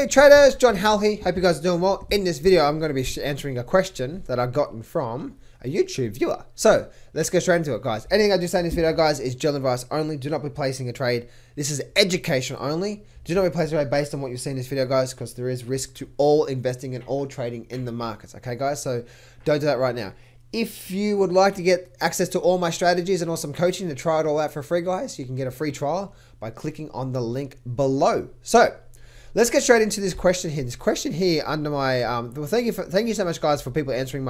Hey traders, John Hal here. Hope you guys are doing well. In this video, I'm going to be answering a question that I've gotten from a YouTube viewer. So let's get straight into it, guys. Anything I do say in this video, guys, is general advice only. Do not be placing a trade. This is education only. Do not be placing a trade based on what you see in this video, guys, because there is risk to all investing and all trading in the markets. Okay, guys? So don't do that right now. If you would like to get access to all my strategies and also some coaching to try it all out for free, guys, you can get a free trial by clicking on the link below. So let's get straight into this question here. This question here under my well, thank you so much, guys, for people answering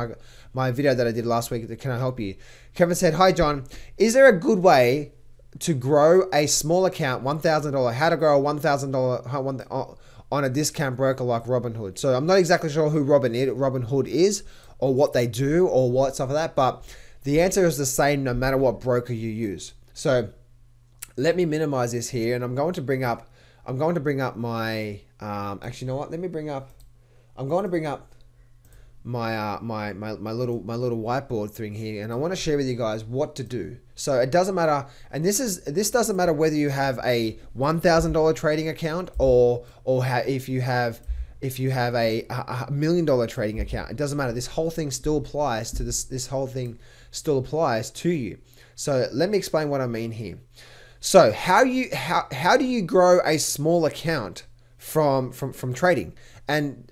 my video that I did last week. Can I help you? Kevin said, "Hi John, is there a good way to grow a small account, $1,000? How to grow a $1,000 on a discount broker like Robinhood?" So I'm not exactly sure who Robinhood is or what they do or what stuff like that, but the answer is the same no matter what broker you use. So let me minimize this here, and I'm going to bring up my, actually, you know what? Let me bring up, I'm going to bring up my, my little whiteboard thing here, and I want to share with you guys what to do. So it doesn't matter, and this doesn't matter whether you have a $1,000 trading account or if you have a $1 million trading account. It doesn't matter. This whole thing still applies to this whole thing still applies to you. So let me explain what I mean here. So how do you grow a small account from trading? And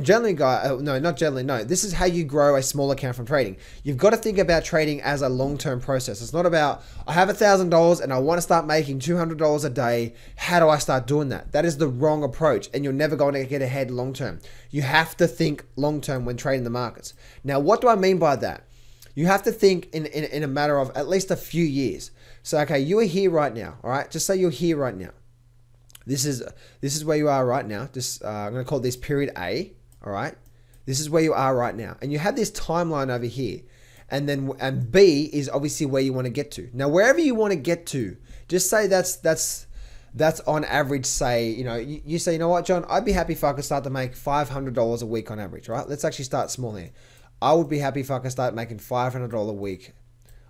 generally, guys, no, not generally, no. This is how you grow a small account from trading. You've got to think about trading as a long-term process. It's not about, I have $1,000 and I want to start making $200 a day. How do I start doing that? That is the wrong approach, and you're never going to get ahead long-term. You have to think long-term when trading the markets. Now, what do I mean by that? You have to think in a matter of at least a few years. So, okay, you are here right now, all right? Just say you're here right now. This is where you are right now. I'm going to call this period A, all right? This is where you are right now. And you have this timeline over here. And B is obviously where you want to get to. Now, wherever you want to get to, just say that's on average, say, you say, you know what, John, I'd be happy if I could start to make $500 a week on average, right? Let's actually start small here. I would be happy if I could start making $500 a week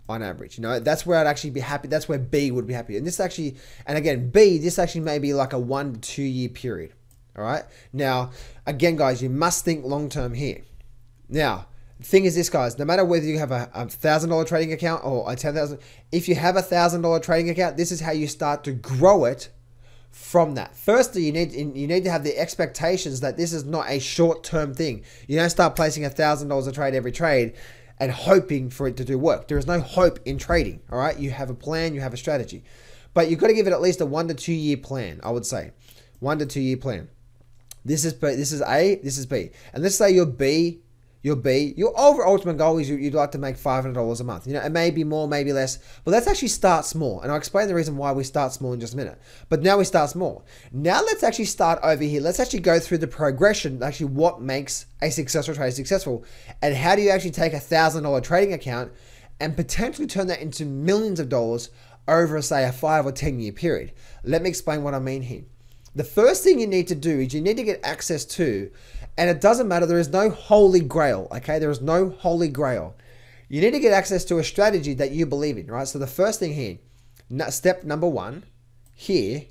on average. That's where I'd actually be happy. That's where B would be happy. And this actually, and again, B, this actually may be like a 1 to 2 year period. All right. Now, again, guys, you must think long-term here. Now, the thing is this, guys, no matter whether you have a $1,000 trading account or a $10,000, if you have a $1,000 trading account, this is how you start to grow it from that. Firstly, you need to have the expectations that this is not a short-term thing. You don't start placing $1,000 a trade every trade and hoping for it to do work. There is no hope in trading, all right? You have a plan, you have a strategy. But you've got to give it at least a 1 to 2 year plan, I would say. 1 to 2 year plan. This is B, this is A, this is B. And let's say you're B, your ultimate goal is you'd like to make $500 a month. It may be more, maybe less, but let's actually start small. And I'll explain the reason why we start small in just a minute. But now we start small. Now let's actually start over here. Let's actually go through the progression, actually what makes a successful trade successful. And how do you actually take a $1,000 trading account and potentially turn that into millions of dollars over, say, a 5 or 10 year period. Let me explain what I mean here. The first thing you need to do is you need to get access to, and it doesn't matter, there is no holy grail, okay? There is no holy grail. You need to get access to a strategy that you believe in, right? So the first thing here, step number 1 here,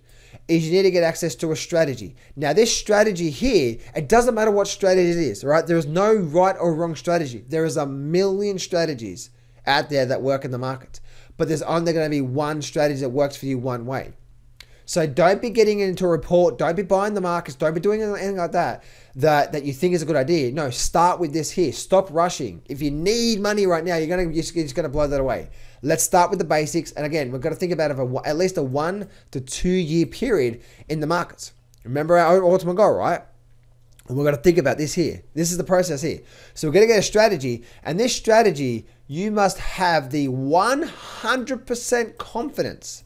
is you need to get access to a strategy. Now this strategy here, it doesn't matter what strategy it is, right? There is no right or wrong strategy. There is a million strategies out there that work in the market, but there's only going to be one strategy that works for you one way. So don't be getting into a report. Don't be buying the markets. Don't be doing anything like that you think is a good idea. No, start with this here. Stop rushing. If you need money right now, you're just going to blow that away. Let's start with the basics. And again, we've got to think about at least a 1 to 2 year period in the markets. Remember our ultimate goal, right? And we've got to think about this here. This is the process here. So we're going to get a strategy. And this strategy, you must have the 100% confidence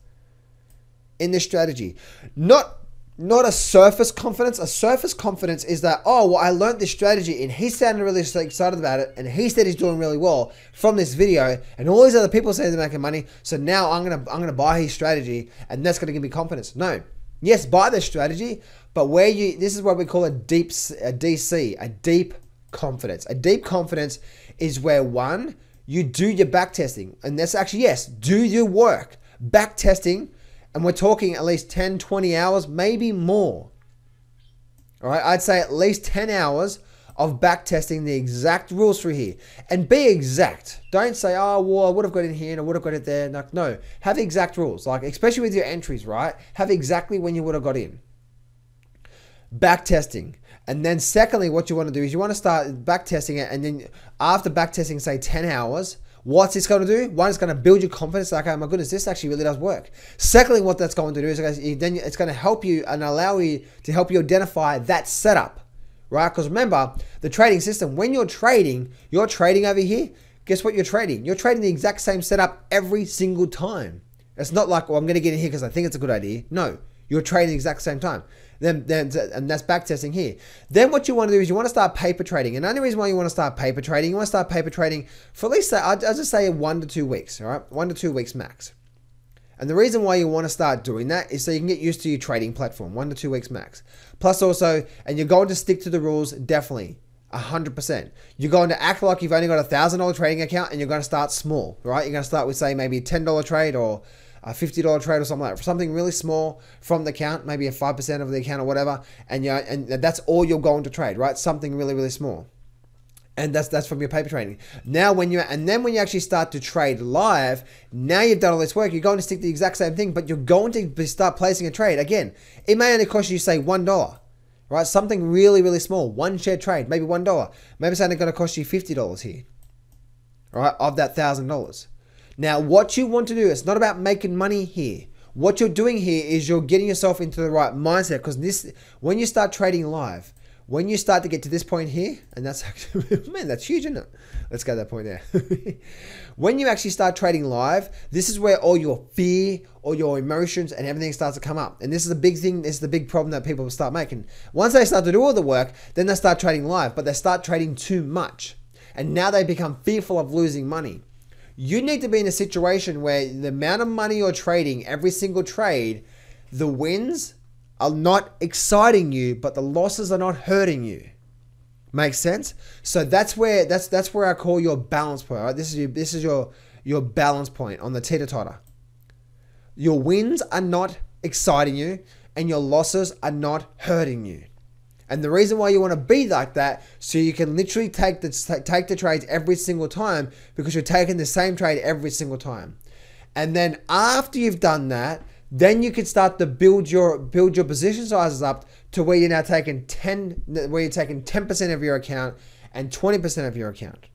in this strategy. Not a surface confidence. A surface confidence is that, oh, well, I learned this strategy and he sounded really excited about it and he said he's doing really well from this video and all these other people say they're making money, so now I'm gonna buy his strategy and that's gonna give me confidence. No. Yes, buy this strategy, but this is what we call a DC, a deep confidence. A deep confidence is where, 1, you do your back testing, and that's actually, yes, do your work. Back testing. And we're talking at least 10, 20 hours, maybe more. All right, I'd say at least 10 hours of back testing the exact rules through here, and be exact. Don't say, oh, well, I would have got in here and I would have got it there. No, have exact rules, like especially with your entries, right? Have exactly when you would have got in. Back testing. And then secondly, what you want to do is you want to start back testing it, and then after back testing, say 10 hours, what's this going to do? One, it's going to build your confidence, like, oh my goodness, this actually really does work. Secondly, what that's going to do is then it's going to help you and allow you to help you identify that setup, right? Because remember, the trading system, when you're trading over here, guess what you're trading? You're trading the exact same setup every single time. It's not like, well, I'm going to get in here because I think it's a good idea. No, you're trading the exact same time. And that's back testing here. Then what you want to do is you want to start paper trading. And the only reason why you want to start paper trading, you want to start paper trading for at least, I'll just say 1 to 2 weeks, all right? 1 to 2 weeks max. And the reason why you want to start doing that is so you can get used to your trading platform, 1 to 2 weeks max. Plus also, and you're going to stick to the rules, definitely, 100%. You're going to act like you've only got a $1,000 trading account, and you're going to start small, right? You're going to start with, say, maybe a $10 trade or a $50 trade or something like that, something really small from the account, maybe a 5% of the account or whatever, and that's all you're going to trade, right? Something really, really small. And that's from your paper trading. Now when you actually start to trade live, now you've done all this work, you're going to stick to the exact same thing, but you're going to start placing a trade. Again, it may only cost you, say, $1, right? Something really, really small, 1 share trade, maybe $1. Maybe it's only going to cost you $50 here, all right, of that $1,000. Now, what you want to do, it's not about making money here. What you're doing here is you're getting yourself into the right mindset, because when you start trading live, when you start to get to this point here, and that's actually, man, that's huge, isn't it? Let's go to that point there. When you actually start trading live, this is where all your fear, all your emotions and everything starts to come up. And this is a big thing, this is the big problem that people start making. Once they start to do all the work, then they start trading live, but they start trading too much. And now they become fearful of losing money. You need to be in a situation where the amount of money you're trading, every single trade, the wins are not exciting you, but the losses are not hurting you. Makes sense? So that's where I call your balance point. Right? This is your balance point on the teeter-totter. Your wins are not exciting you, and your losses are not hurting you. And the reason why you want to be like that, so you can literally take the trades every single time, because you're taking the same trade every single time. And then after you've done that, then you can start to build your position sizes up to where you're now taking 10% of your account and 20% of your account.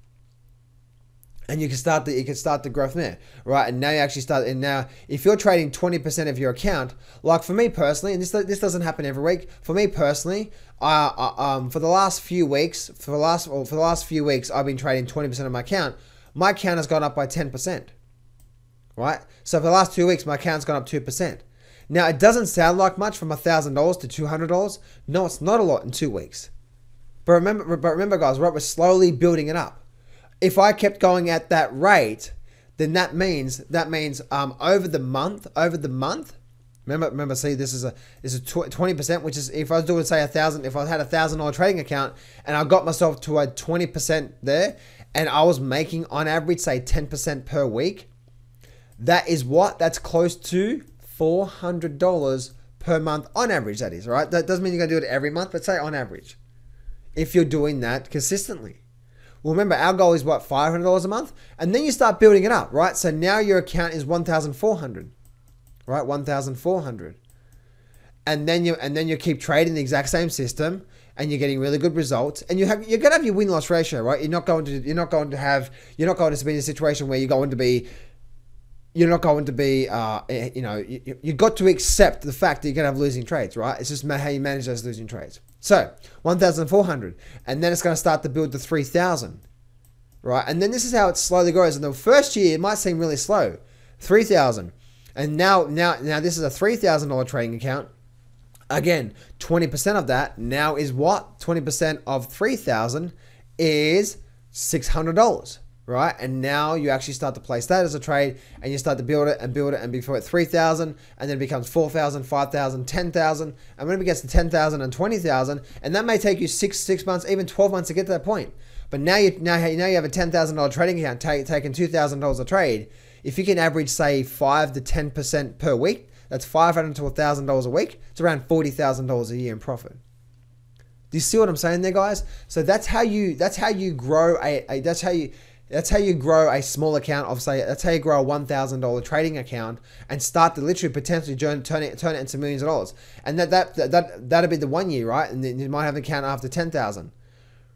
And you can start the growth from there, right? And now you actually start, and now if you're trading 20% of your account, like for me personally, and this doesn't happen every week. For me personally, for the last few weeks, I've been trading 20% of my account. My account has gone up by 10%, right? So for the last 2 weeks, my account's gone up 2%. Now it doesn't sound like much from $1,000 to $200. No, it's not a lot in 2 weeks. But remember, guys, right? We're slowly building it up. If I kept going at that rate, then that means over the month. Remember, see, this is 20%, which is, if I was doing, say, if I had $1,000 trading account and I got myself to a 20% there, and I was making on average, say, 10% per week, that's close to $400 per month on average. That is, right? That doesn't mean you're gonna do it every month, but say on average, if you're doing that consistently. Well, remember, our goal is what, $500 a month? And then you start building it up, right? So now your account is 1,400, right? 1,400. And then you keep trading the exact same system, and you're getting really good results, and you're going to have your win-loss ratio, right? You're not going to be in a situation where you've got to accept the fact that you're going to have losing trades, right? It's just how you manage those losing trades. So 1,400, and then it's going to start to build to 3,000, right? And then this is how it slowly grows. And the first year, it might seem really slow, 3,000. And now this is a $3,000 trading account. Again, 20% of that now is what? 20% of 3,000 is $600, right? And now you actually start to place that as a trade, and you start to build it, and before it 3,000, and then it becomes 4,000, 5,000, 10,000, and when it gets to 10,000 and 20,000, and that may take you 6 months, even 12 months to get to that point. But now you have a $10,000 trading account taking $2,000 a trade. If you can average, say, 5 to 10% per week, that's $500 to $1,000 a week. It's around $40,000 a year in profit. Do you see what I'm saying there, guys? So that's how you grow that's how you grow a small account of, say, that's how you grow a $1,000 trading account and start to literally potentially turn it into millions of dollars. And that'd be the 1 year, right? And then you might have an account after 10,000,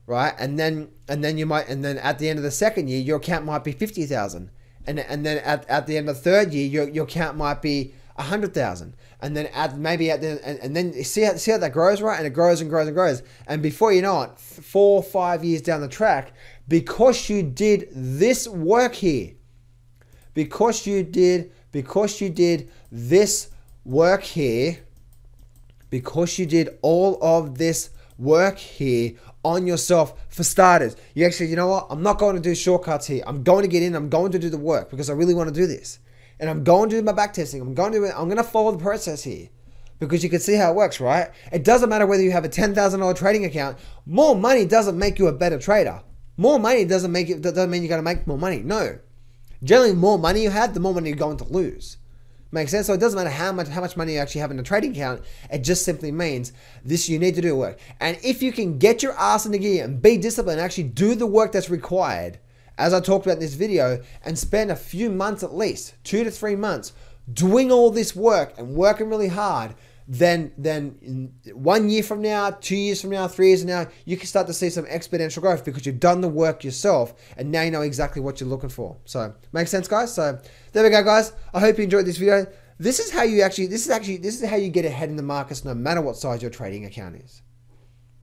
right? And then at the end of the second year, your account might be 50,000. And then at the end of the third year, your account might be 100,000. And then and then see how that grows, right? And it grows and grows and grows. And before you know it, 4 or 5 years down the track, because you did this work here, because you did this work here, because you did all of this work here on yourself, for starters, you actually, you know what? I'm not going to do shortcuts here. I'm going to get in. I'm going to do the work because I really want to do this. And I'm going to do my back testing. I'm going to follow the process here because you can see how it works, right? It doesn't matter whether you have a $10,000 trading account. More money doesn't make you a better trader. More money doesn't mean you're going to make more money. No. Generally, the more money you have, the more money you're going to lose. Makes sense? So it doesn't matter how much money you actually have in a trading account. It just simply means you need to do work. And if you can get your ass into gear and be disciplined and actually do the work that's required, as I talked about in this video, and spend a few months at least, 2 to 3 months, doing all this work and working really hard, then 1 year from now, 2 years from now, 3 years from now, you can start to see some exponential growth because you've done the work yourself and now you know exactly what you're looking for. So, makes sense, guys? So, there we go, guys. I hope you enjoyed this video. This is how you get ahead in the markets no matter what size your trading account is.